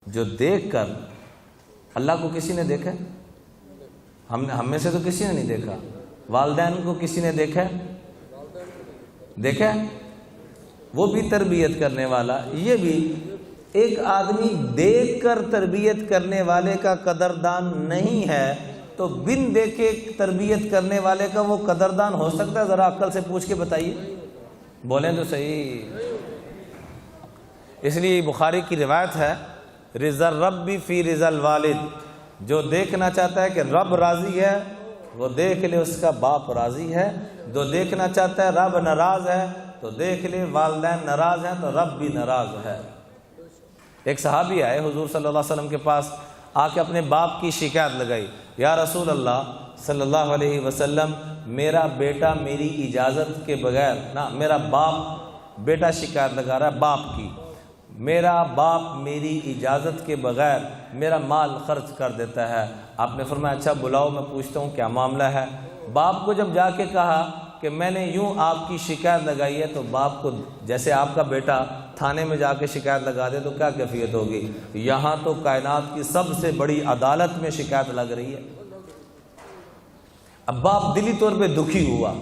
جو دیکھ کر، اللہ کو کسی نے دیکھا؟ ہم میں سے تو کسی نے نہیں دیکھا. والدین کو کسی نے دیکھا؟ دیکھا؟ وہ بھی تربیت کرنے والا. یہ بھی ایک آدمی دیکھ کر تربیت کرنے والے کا قدردان نہیں ہے تو بن دیکھے تربیت کرنے والے کا وہ قدردان ہو سکتا ہے؟ ذرا عقل سے پوچھ کے بتائیے، بولیں تو صحیح. اس لیے بخاری کی روایت ہے، رضا الرب فی رضا الوالد. جو دیکھنا چاہتا ہے کہ رب راضی ہے وہ دیکھ لے اس کا باپ راضی ہے، جو دیکھنا چاہتا ہے رب ناراض ہے تو دیکھ لے والدین ناراض ہیں تو رب بھی ناراض ہے. ایک صحابی آئے حضور صلی اللہ علیہ وسلم کے پاس، آ کے اپنے باپ کی شکایت لگائی. یا رسول اللہ صلی اللہ علیہ وسلم، میرا بیٹا میری اجازت کے بغیر میرا باپ، بیٹا شکایت لگا رہا ہے باپ کی، میرا باپ میری اجازت کے بغیر میرا مال خرچ کر دیتا ہے. آپ نے فرمایا اچھا بلاؤ میں پوچھتا ہوں کیا معاملہ ہے. باپ کو جب جا کے کہا کہ میں نے یوں آپ کی شکایت لگائی ہے، تو باپ کو جیسے آپ کا بیٹا تھانے میں جا کے شکایت لگا دے تو کیا کیفیت ہوگی؟ یہاں تو کائنات کی سب سے بڑی عدالت میں شکایت لگ رہی ہے. اب باپ دلی طور پہ دکھی ہوا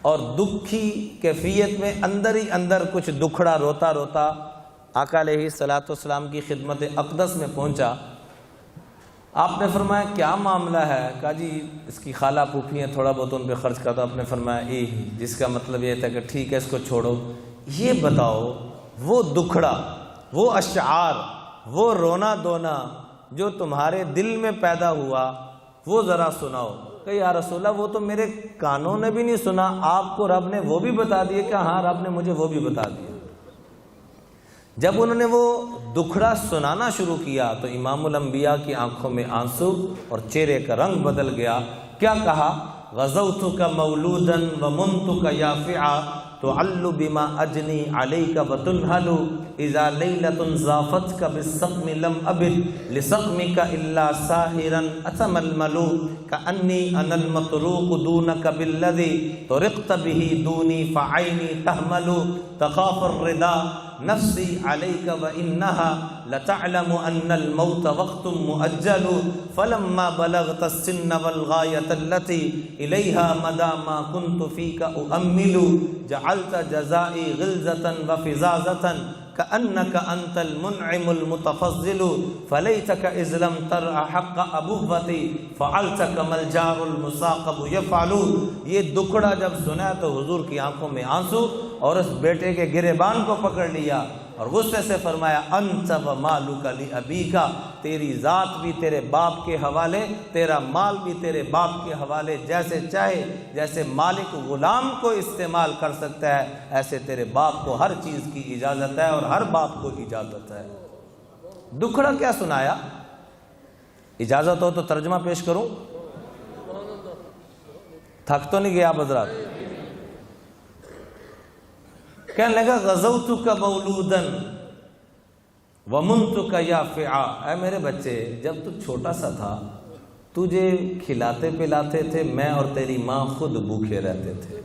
اور دکھی کیفیت میں اندر ہی اندر کچھ دکھڑا روتا روتا آقا علیہ الصلوۃ والسلام کی خدمت اقدس میں پہنچا. آپ نے فرمایا کیا معاملہ ہے؟ کہا جی اس کی خالہ پھوپھی ہیں، تھوڑا بہت ان پہ خرچ کرتا. آپ نے فرمایا جس کا مطلب یہ تھا کہ ٹھیک ہے اس کو چھوڑو. یہ بتاؤ وہ دکھڑا، وہ اشعار، وہ رونا دونا جو تمہارے دل میں پیدا ہوا وہ ذرا سناؤ. کہ یا رسول اللہ وہ تو میرے کانوں نے بھی نہیں سنا، آپ کو رب نے وہ بھی بتا دیے. کہ ہاں رب نے مجھے وہ بھی بتا دیا. جب انہوں نے وہ دکھڑا سنانا شروع کیا تو امام الانبیاء کی آنکھوں میں آنسو اور چہرے کا رنگ بدل گیا. کیا کہا؟ غزوتک مولودا ومنتک یافعا تعل بما اجنی علیک وتنہل اذا لیلۃ ضافتک بالسقم لم ابد لسقمک الا ساہرا اتململ کانی انا المطروق دونک بالذی طرقت به دونی فعینی تحمل تخاف الردا نفسی علیک وانہا لتعلم ان الموت وقت مؤجل فلما بلغت السن والغایۃ التي الیہا مدى ما كنت فیک اؤمل جعلت جزائی غلظة وفزازة كأنك أنت المنعم المتفضل فليتك إذ لم ترع حق أبوتي فعلت كما الجار المساقب يفعل. یہ دکڑا جب سنا تو حضور کی آنکھوں میں آنسو اور اس بیٹے کے گریبان کو پکڑ لیا اور غصے سے فرمایا انت ومالک لابیک، تیری ذات بھی تیرے باپ کے حوالے، تیرا مال بھی تیرے باپ کے حوالے. جیسے چاہے، جیسے مالک غلام کو استعمال کر سکتا ہے ایسے تیرے باپ کو ہر چیز کی اجازت ہے اور ہر باپ کو اجازت ہے. دکھڑا کیا سنایا؟ اجازت ہو تو ترجمہ پیش کروں؟ تھک تو نہیں گیا آپ حضرات؟ کہنے لگا غزوتک مولودا ومنتک یافعا، اے میرے بچے جب تو چھوٹا سا تھا تجھے کھلاتے پلاتے تھے، میں اور تیری ماں خود بھوکے رہتے تھے.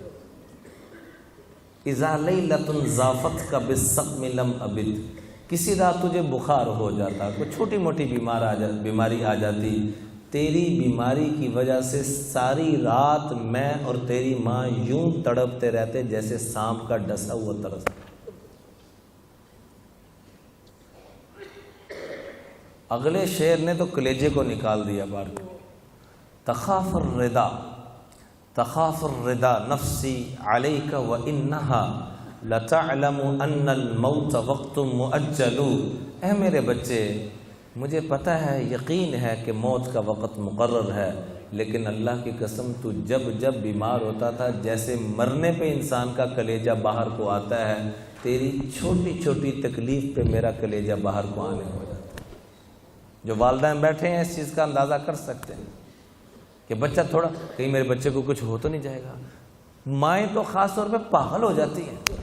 اذا لیلۃ ضافتک بالسقم لم ابد، کسی رات تجھے بخار ہو جاتا، کوئی چھوٹی موٹی بیماری آ جاتی، تیری بیماری کی وجہ سے ساری رات میں اور تیری ماں یوں تڑپتے رہتے جیسے سانپ کا ڈسا ہوا ترس. اگلے شعر نے تو کلیجے کو نکال دیا باہر. تخاف الردا، تخاف الردا نفسی علیک وانہا لتعلم ان الموت وقت مؤجل. اے میرے بچے مجھے پتہ ہے، یقین ہے کہ موت کا وقت مقرر ہے، لیکن اللہ کی قسم تو جب جب بیمار ہوتا تھا جیسے مرنے پہ انسان کا کلیجہ باہر کو آتا ہے، تیری چھوٹی چھوٹی تکلیف پہ میرا کلیجہ باہر کو آنے ہو جاتا. جو والدین بیٹھے ہیں اس چیز کا اندازہ کر سکتے ہیں کہ بچہ تھوڑا کہیں میرے بچے کو کچھ ہو تو نہیں جائے گا. مائیں تو خاص طور پہ پاگل ہو جاتی ہیں.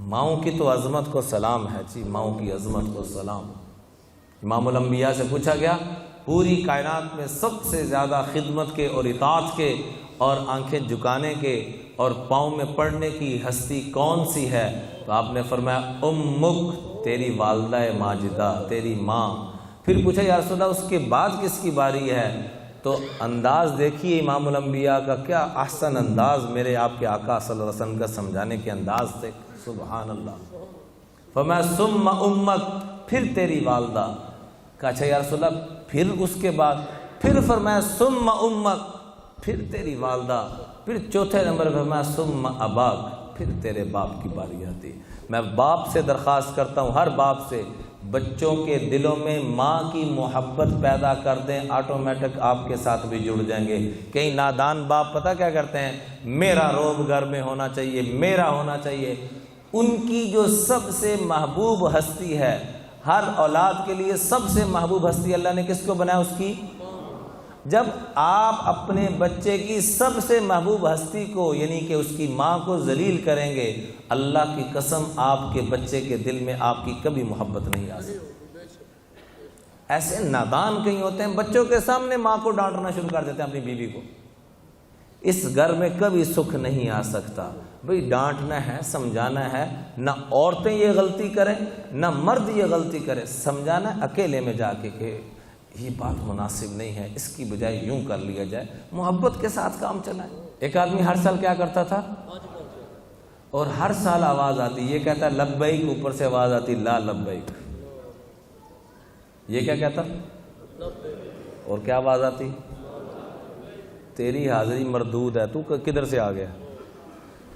ماؤں کی تو عظمت کو سلام ہے جی، ماؤں کی عظمت کو سلام. امام الانبیاء سے پوچھا گیا پوری کائنات میں سب سے زیادہ خدمت کے اور اطاعت کے اور آنکھیں جھکانے کے اور پاؤں میں پڑنے کی ہستی کون سی ہے؟ تو آپ نے فرمایا امک، تیری والدہ ماجدہ، تیری ماں۔ پھر پوچھا یا رسول اللہ اس کے بعد کس کی باری ہے؟ تو انداز دیکھیے امام الانبیاء کا، کیا احسن انداز میرے آپ کے آقا صلی اللہ علیہ وسلم کا سمجھانے کے انداز سے، سبحان اللہ۔ فرمایا ثم امک، پھر تیری والدہ۔ کہا اچھا یا رسول اللہ پھر اس کے بعد؟ پھر فرمایا ثم امک، پھر تیری والدہ۔ پھر چوتھے نمبر پہ فرمایا ثم اباک، پھر تیرے باپ کی باری آتی۔ میں باپ سے درخواست کرتا ہوں، ہر باپ سے، بچوں کے دلوں میں ماں کی محبت پیدا کر دیں، آٹومیٹک آپ کے ساتھ بھی جڑ جائیں گے۔ کئی نادان باپ پتہ کیا کرتے ہیں؟ میرا روب گھر میں ہونا چاہیے، میرا ہونا چاہیے۔ ان کی جو سب سے محبوب ہستی ہے، ہر اولاد کے لیے سب سے محبوب ہستی اللہ نے کس کو بنایا؟ اس کی۔ جب آپ اپنے بچے کی سب سے محبوب ہستی کو یعنی کہ اس کی ماں کو ذلیل کریں گے، اللہ کی قسم آپ کے بچے کے دل میں آپ کی کبھی محبت نہیں آ سکتی۔ ایسے نادان کہیں ہوتے ہیں، بچوں کے سامنے ماں کو ڈانٹنا شروع کر دیتے ہیں اپنی بیوی کو۔ اس گھر میں کبھی سکھ نہیں آ سکتا۔ بھئی ڈانٹنا ہے، سمجھانا ہے، نہ عورتیں یہ غلطی کریں نہ مرد یہ غلطی کرے، سمجھانا ہے اکیلے میں جا کے کہ یہ بات مناسب نہیں ہے، اس کی بجائے یوں کر لیا جائے، محبت کے ساتھ کام چلائیں۔ ایک آدمی ہر سال کیا کرتا تھا؟ اور ہر سال آواز آتی، یہ کہتا ہے لبیک، اوپر سے آواز آتی لا لبیک۔ یہ کیا کہتا؟ اور کیا آواز آتی؟ تیری حاضری مردود ہے، تو کدھر سے آ گیا؟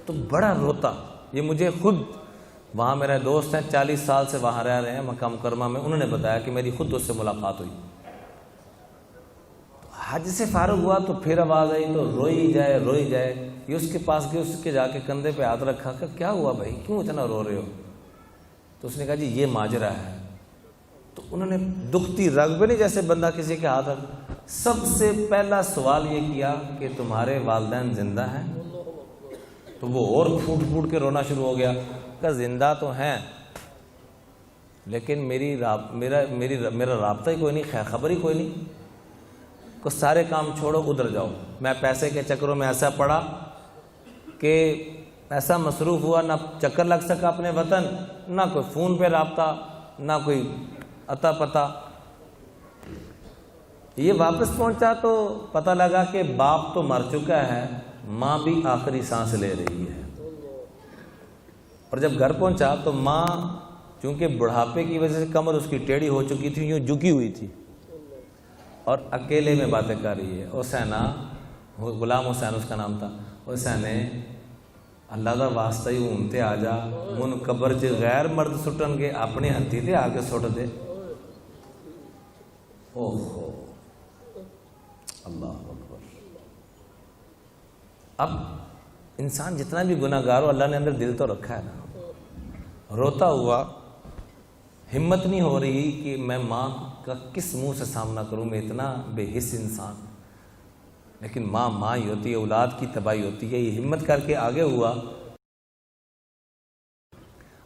تو بڑا روتا۔ یہ مجھے خود، وہاں میرے دوست ہیں 40 سال سے وہاں رہ رہے ہیں مکہ مکرمہ میں، انہوں نے بتایا کہ میری خود اس سے ملاقات ہوئی۔ حج سے فارغ ہوا تو پھر آواز آئی تو روئی جائے۔ یہ اس کے پاس گئے، اس کے جا کے کندھے پہ ہاتھ رکھا کہ کیا ہوا بھائی، کیوں اتنا رو رہے ہو؟ تو اس نے کہا جی یہ ماجرا ہے۔ تو انہوں نے دکھتی رگ پہ نہیں جیسے بندہ کسی کے ہاتھ رکھ، سب سے پہلا سوال یہ کیا کہ تمہارے والدین زندہ ہیں؟ تو وہ اور پھوٹ کے رونا شروع ہو گیا کہ زندہ تو ہیں لیکن میرا رابطہ ہی کوئی نہیں، خبر ہی کوئی نہیں، کو سارے کام چھوڑو ادھر جاؤ۔ میں پیسے کے چکروں میں ایسا پڑا کہ ایسا مصروف ہوا، نہ چکر لگ سکا اپنے وطن، نہ کوئی فون پہ رابطہ، نہ کوئی اتا پتہ۔ یہ واپس پہنچا تو پتہ لگا کہ باپ تو مر چکا ہے، ماں بھی آخری سانس لے رہی ہے۔ اور جب گھر پہنچا تو ماں چونکہ بڑھاپے کی وجہ سے کمر اس کی ٹیڑھی ہو چکی تھی، یوں جھکی ہوئی تھی اور اکیلے میں باتیں کر رہی ہے۔ حسینہ، غلام حسین اس کا نام تھا، حسین اللہ دا واسطہ ہی اونتے آ جا، من قبر چ غیر مرد سٹن گے، اپنے ہتھی تے آ کے سٹ دے۔ اوہو اللہ اکبر۔ اب انسان جتنا بھی گناہ گار ہو، اللہ نے اندر دل تو رکھا ہے نا۔ روتا ہوا، ہمت نہیں ہو رہی کہ میں ماں کا کس منہ سے سامنا کروں، میں اتنا بے حس انسان۔ لیکن ماں ہی ہوتی ہے، اولاد کی تباہی ہوتی ہے۔ یہ ہمت کر کے آگے ہوا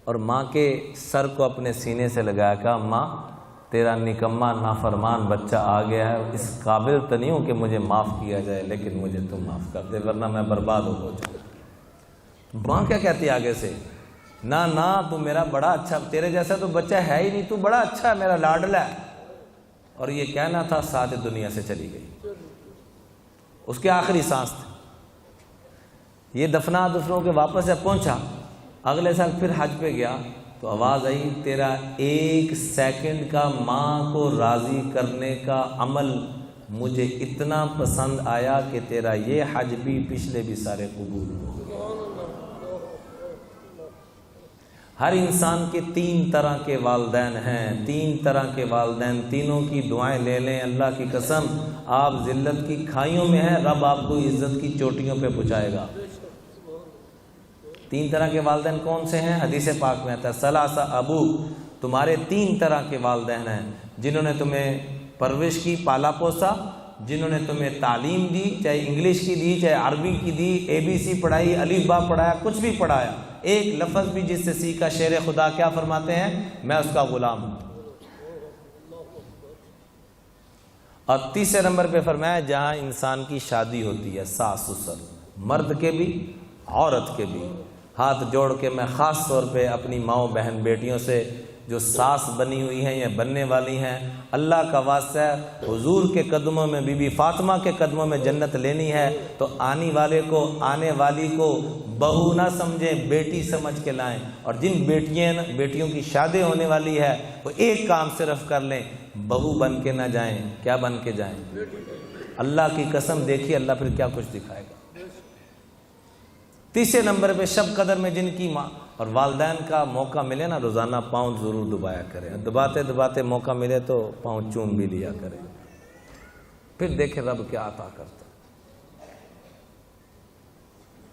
اور ماں کے سر کو اپنے سینے سے لگایا، کہا ماں تیرا نکما نافرمان بچہ آ گیا ہے، اس قابل تو نہیں ہوں کہ مجھے معاف کیا جائے، لیکن مجھے تو معاف کر دے ورنہ میں برباد ہو جاؤں۔ ماں کیا کہتی ہے آگے سے؟ نہ تو میرا بڑا اچھا، تیرے جیسا تو بچہ ہے ہی نہیں، تو بڑا اچھا ہے، میرا لاڈلا ہے۔ اور یہ کہنا تھا، ساتھ دنیا سے چلی گئی، اس کے آخری سانس تھے۔ یہ دفنا کے واپس جب پہنچا، اگلے سال پھر حج پہ گیا تو آواز آئی، تیرا 1 سیکنڈ کا ماں کو راضی کرنے کا عمل مجھے اتنا پسند آیا کہ تیرا یہ حج بھی پچھلے بھی سارے قبول ہو۔ ہر انسان کے 3 طرح کے والدین ہیں، 3 طرح کے والدین، تینوں کی دعائیں لے لیں، اللہ کی قسم آپ ذلت کی کھائیوں میں ہیں، رب آپ کو عزت کی چوٹیوں پہ پہنچائے گا۔ 3 طرح کے والدین کون سے ہیں؟ حدیث پاک میں آتا ہے، ثلاثہ ابو، تمہارے 3 طرح کے والدین ہیں، جنہوں نے تمہیں پرورش کی، پالا پوسا، جنہوں نے تمہیں تعلیم دی، چاہے انگلش کی دی، چاہے عربی کی دی، ABC پڑھائی، الف با پڑھایا، کچھ بھی پڑھایا، ایک لفظ بھی جس سے سیکھا۔ شیر خدا کیا فرماتے ہیں؟ میں اس کا غلام ہوں۔ اور تیسرے نمبر پہ فرمایا، جہاں انسان کی شادی ہوتی ہے، ساس سسر، مرد کے بھی عورت کے بھی ہاتھ جوڑ کے میں خاص طور پہ اپنی ماؤں بہن بیٹیوں سے جو ساس بنی ہوئی ہیں یا بننے والی ہیں، اللہ کا واسطہ ہے، حضور کے قدموں میں، بی بی فاطمہ کے قدموں میں جنت لینی ہے تو آنے والی کو بہو نہ سمجھیں، بیٹی سمجھ کے لائیں۔ اور جن بیٹیوں کی شادی ہونے والی ہے وہ ایک کام صرف کر لیں، بہو بن کے نہ جائیں۔ کیا بن کے جائیں؟ اللہ کی قسم، دیکھیے اللہ پھر کیا کچھ دکھائے گا۔ تیسرے نمبر پہ شب قدر میں جن کی ماں اور والدین کا موقع ملے نا، روزانہ پاؤں ضرور دبایا کریں، دباتے موقع ملے تو پاؤں چوم بھی لیا کریں، پھر دیکھیں رب کیا عطا کرتا ہے۔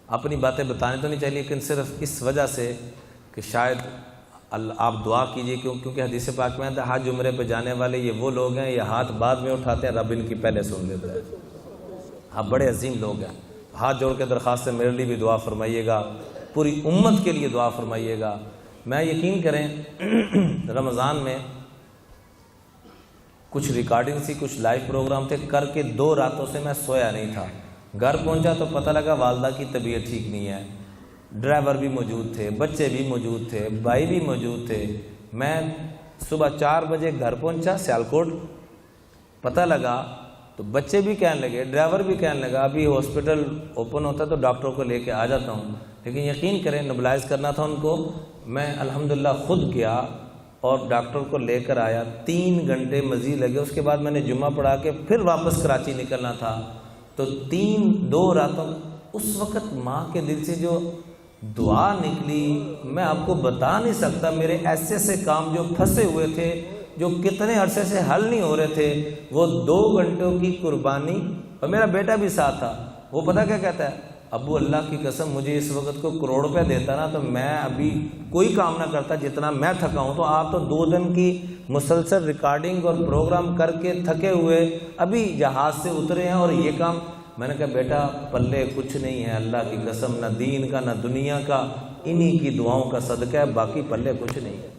اپنی باتیں بتانے تو نہیں چاہیے، لیکن صرف اس وجہ سے کہ شاید آپ دعا کیجئے، کیونکہ حدیث پاک میں ہے حج عمرے پہ جانے والے یہ وہ لوگ ہیں، یہ ہاتھ بعد میں اٹھاتے ہیں، رب ان کی پہلے سن لیتا ہے۔ آپ بڑے عظیم لوگ ہیں، ہاتھ جوڑ کے درخواست ہے، میرے لیے بھی دعا فرمائیے گا، پوری امت کے لیے دعا فرمائیے گا۔ میں یقین کریں رمضان میں کچھ ریکارڈنگ سی، کچھ لائیو پروگرام تھے، کر کے 2 راتوں سے میں سویا نہیں تھا۔ گھر پہنچا تو پتہ لگا والدہ کی طبیعت ٹھیک نہیں ہے، ڈرائیور بھی موجود تھے، بچے بھی موجود تھے، بھائی بھی موجود تھے۔ میں صبح 4 بجے گھر پہنچا سیالکوٹ، پتہ لگا تو بچے بھی کہنے لگے، ڈرائیور بھی کہنے لگا ابھی ہاسپٹل اوپن ہوتا ہے تو ڈاکٹر کو لے کے آ جاتا ہوں، لیکن یقین کریں نبلائز کرنا تھا ان کو، میں الحمدللہ خود گیا اور ڈاکٹر کو لے کر آیا۔ 3 گھنٹے مزید لگے، اس کے بعد میں نے جمعہ پڑھا کے پھر واپس کراچی نکلنا تھا۔ تو 2 راتوں اس وقت ماں کے دل سے جو دعا نکلی میں آپ کو بتا نہیں سکتا۔ میرے ایسے کام جو پھنسے ہوئے تھے، جو کتنے عرصے سے حل نہیں ہو رہے تھے، وہ 2 گھنٹوں کی قربانی، اور میرا بیٹا بھی ساتھ تھا، وہ پتہ کیا کہتا ہے، ابو اللہ کی قسم مجھے اس وقت کو کروڑ روپے دیتا نا تو میں ابھی کوئی کام نہ کرتا جتنا میں تھکا ہوں۔ تو آپ تو 2 دن کی مسلسل ریکارڈنگ اور پروگرام کر کے تھکے ہوئے ابھی جہاز سے اترے ہیں اور یہ کام۔ میں نے کہا بیٹا پلے کچھ نہیں ہے، اللہ کی قسم، نہ دین کا نہ دنیا کا، انہی کی دعاؤں کا صدقہ ہے، باقی پلے کچھ نہیں ہے۔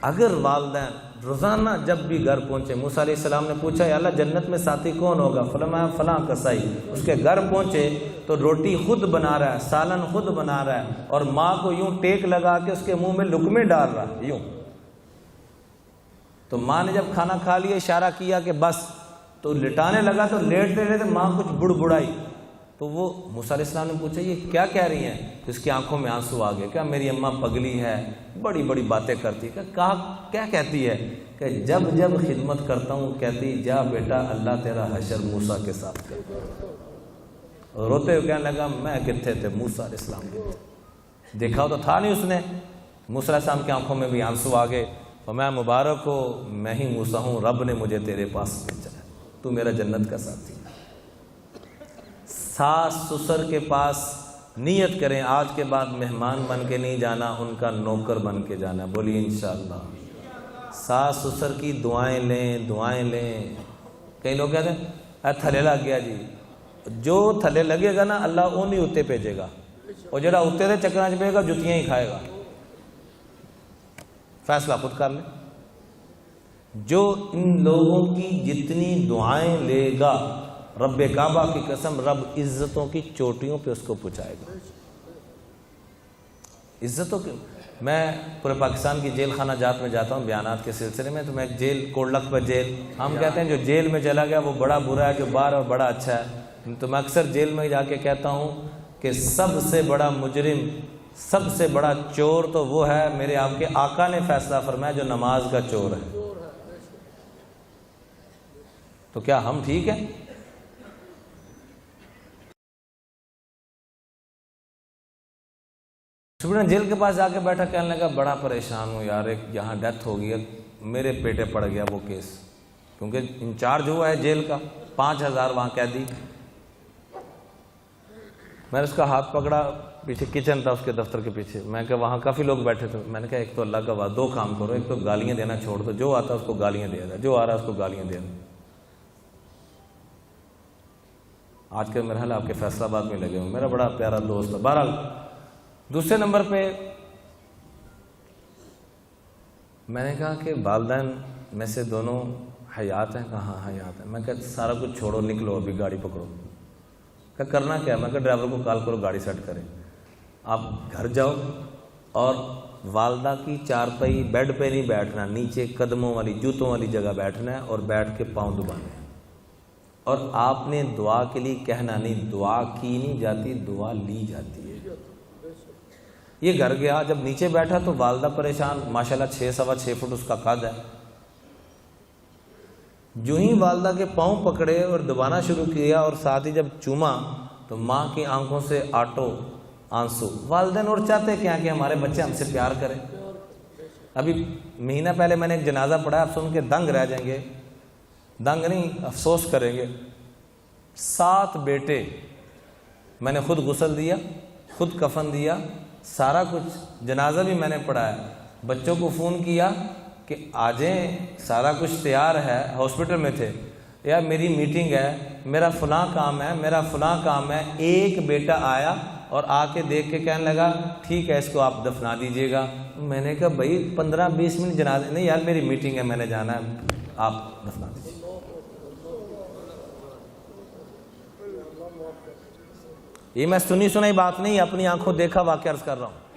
اگر والدین روزانہ جب بھی گھر پہنچے، موسیٰ علیہ السلام نے پوچھا یا اللہ جنت میں ساتھی کون ہوگا؟ فرمایا فلاں کسائی۔ اس کے گھر پہنچے تو روٹی خود بنا رہا ہے، سالن خود بنا رہا ہے، اور ماں کو یوں ٹیک لگا کے اس کے منہ میں لقمے ڈال رہا ہے یوں۔ تو ماں نے جب کھانا کھا لیا اشارہ کیا کہ بس، تو لٹانے لگا تو لیٹتے لیٹے ماں کچھ بڑبڑائی، تو وہ موسیٰ علیہ السلام نے پوچھا یہ کیا کہہ رہی ہیں؟ تو اس کی آنکھوں میں آنسو آ گئے، کیا میری اماں پگلی ہے، بڑی بڑی باتیں کرتی ہے۔ کہا کیا کہتی ہے؟ کہ جب جب خدمت کرتا ہوں کہتی جا بیٹا اللہ تیرا حشر موسیٰ کے ساتھ کر۔ روتے ہوئے کہنے لگا میں کتنے تھے موسیٰ علیہ السلام کے، دیکھا تو تھا نہیں اس نے۔ موسیٰ علیہ السلام کی آنکھوں میں بھی آنسو آ گئے، اور میں مبارک ہو میں ہی موسیٰ ہوں، رب نے مجھے تیرے پاس بھیجا ہے، تو میرا جنت کا ساتھی۔ ساس سسر کے پاس نیت کریں آج کے بعد مہمان بن کے نہیں جانا، ان کا نوکر بن کے جانا، بولیے انشاءاللہ۔ ساس سسر کی دعائیں لیں۔ کئی لوگ کہتے ہیں اے تھلے لگ گیا جی، جو تھلے لگے گا نا اللہ وہ نہیں اتنے بھیجے گا، اور جڑا اتنے دے چکراں چ پے گا جتیاں ہی کھائے گا۔ فیصلہ خود کر لیں۔ جو ان لوگوں کی جتنی دعائیں لے گا رب کعبہ کی قسم رب عزتوں کی چوٹیوں پہ اس کو پہنچائے گا۔ عزتوں کی، میں پورے پاکستان کی جیل خانہ جات میں جاتا ہوں بیانات کے سلسلے میں، تو میں جیل کوڑلکھ پر جیل، ہم کہتے ہیں جو جیل میں چلا گیا وہ بڑا برا ہے، جو باہر اور بڑا اچھا ہے۔ تو میں اکثر جیل میں جا کے کہتا ہوں کہ سب سے بڑا مجرم، سب سے بڑا چور تو وہ ہے، میرے آپ کے آقا نے فیصلہ فرمایا، جو نماز کا چور ہے۔ تو کیا ہم ٹھیک ہیں؟ اسٹوڈنٹ جیل کے پاس جا کے بیٹھا، کہنے لگا بڑا پریشان ہوں یار، ایک یہاں ڈیتھ ہو گئی ہے، میرے پیٹے پڑ گیا وہ کیس، کیونکہ انچارج ہوا ہے جیل کا، 5000 وہاں قیدی۔ میں نے اس کا ہاتھ پکڑا، پیچھے کچن تھا اس کے دفتر کے پیچھے، میں کہ وہاں کافی لوگ بیٹھے تھے، میں نے کہا ایک تو اللہ کا وعدہ، 2 کام کرو، ایک تو گالیاں دینا چھوڑ دو، جو آتا ہے اس کو گالیاں دے دو، جو آ رہا ہے اس کو گالیاں دے دو۔ آج کے مرحلہ آپ کے فیصلہ آباد میں لگے ہوں، میرا بڑا پیارا دوست ہے۔ بہرحال دوسرے نمبر پہ میں نے کہا کہ والدین میں سے دونوں حیات ہیں؟ کہاں حیات ہیں۔ میں کہا سارا کچھ چھوڑو، نکلو ابھی گاڑی پکڑو۔ کہ کرنا کیا ہے؟ میں کہ ڈرائیور کو کال کرو گاڑی سیٹ کرے، آپ گھر جاؤ اور والدہ کی چارپائی بیڈ پہ نہیں بیٹھنا، نیچے قدموں والی جوتوں والی جگہ بیٹھنا ہے اور بیٹھ کے پاؤں دبانے ہیں، اور آپ نے دعا کے لیے کہنا نہیں، دعا کی نہیں جاتی، دعا لی جاتی ہے۔ یہ گھر گیا، جب نیچے بیٹھا تو والدہ پریشان، ماشاءاللہ 6 فٹ اس کا قد ہے، جو ہی والدہ کے پاؤں پکڑے اور دبانا شروع کیا اور ساتھ ہی جب چوما تو ماں کی آنکھوں سے آنسو۔ والدین اور چاہتے کیا کہ ہمارے بچے ہم سے پیار کریں۔ ابھی مہینہ پہلے میں نے ایک جنازہ پڑھا، آپ سن کے دنگ رہ جائیں گے، دنگ نہیں افسوس کریں گے۔ 7 بیٹے، میں نے خود غسل دیا، خود کفن دیا، سارا کچھ، جنازہ بھی میں نے پڑھایا، بچوں کو فون کیا کہ آ جائیں، سارا کچھ تیار ہے، ہاسپٹل میں تھے، یار میری میٹنگ ہے، میرا فلاں کام ہے، میرا فلاں کام ہے۔ ایک بیٹا آیا اور آ کے دیکھ کے کہنے لگا ٹھیک ہے اس کو آپ دفنا دیجئے گا۔ میں نے کہا بھائی 15-20 منٹ جنازے، نہیں یار میری میٹنگ ہے، میں نے جانا ہے، آپ دفنا دیجئے۔ یہ میں سنی بات نہیں، اپنی آنکھوں دیکھا واقعہ عرض کر رہا ہوں۔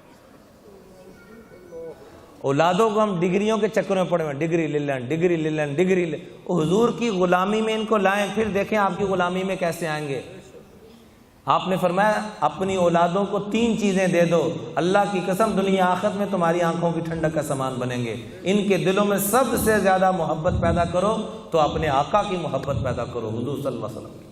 اولادوں کو ہم ڈگریوں کے چکر میں پڑے ہوئے، ڈگری لے لیں، ڈگری لے لیں، ڈگری لے، حضور کی غلامی میں ان کو لائیں، پھر دیکھیں آپ کی غلامی میں کیسے آئیں گے۔ آپ نے فرمایا اپنی اولادوں کو 3 چیزیں دے دو، اللہ کی قسم دنیا آخرت میں تمہاری آنکھوں کی ٹھنڈک کا سامان بنیں گے۔ ان کے دلوں میں سب سے زیادہ محبت پیدا کرو تو اپنے آقا کی محبت پیدا کرو، حضور صلی اللہ علیہ وسلم کی۔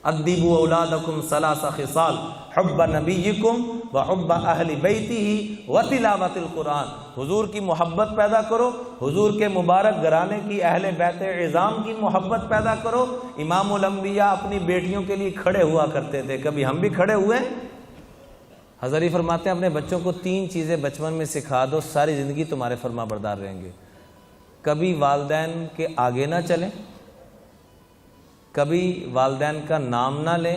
ادبوا اولادکم 3 خصال حب نبیکم وحب اہل بیتہ وتلاوت القرآن۔ حضور کی محبت پیدا کرو، حضور کے مبارک گھرانے کی، اہل بیت عظام کی محبت پیدا کرو۔ امام الانبیاء اپنی بیٹیوں کے لیے کھڑے ہوا کرتے تھے، کبھی ہم بھی کھڑے ہوئے؟ حضرت فرماتے ہیں اپنے بچوں کو 3 چیزیں بچپن میں سکھا دو، ساری زندگی تمہارے فرما بردار رہیں گے۔ کبھی والدین کے آگے نہ چلیں، کبھی والدین کا نام نہ لیں،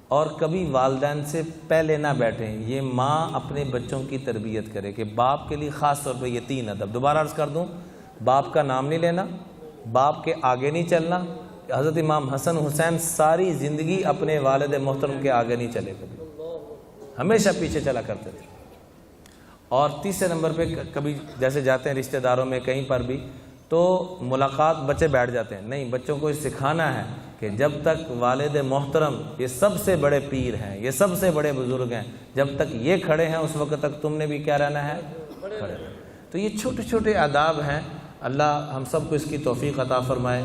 اور کبھی والدین سے پہلے نہ بیٹھیں۔ یہ ماں اپنے بچوں کی تربیت کرے کہ باپ کے لیے خاص طور پہ یہ 3 ادب، دوبارہ عرض کر دوں، باپ کا نام نہیں لینا، باپ کے آگے نہیں چلنا۔ حضرت امام حسن حسین ساری زندگی اپنے والد محترم کے آگے نہیں چلے، کبھی ہمیشہ پیچھے چلا کرتے تھے۔ اور تیسرے نمبر پہ کبھی جیسے جاتے ہیں رشتہ داروں میں کہیں پر بھی تو ملاقات بچے بیٹھ جاتے ہیں، نہیں، بچوں کو یہ سکھانا ہے کہ جب تک والد محترم، یہ سب سے بڑے پیر ہیں، یہ سب سے بڑے بزرگ ہیں، جب تک یہ کھڑے ہیں اس وقت تک تم نے بھی کیا رہنا ہے، کھڑے رہنا۔ تو یہ چھوٹے چھوٹے آداب ہیں، اللہ ہم سب کو اس کی توفیق عطا فرمائے۔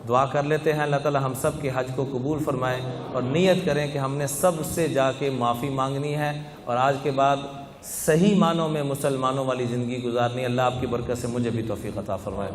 دعا کر لیتے ہیں اللہ تعالی ہم سب کے حج کو قبول فرمائے، اور نیت کریں کہ ہم نے سب سے جا کے معافی مانگنی ہے، اور آج کے بعد صحیح معنوں میں مسلمانوں والی زندگی گزارنی ہے۔ اللہ آپ کی برکت سے مجھے بھی توفیق عطا فرمائے۔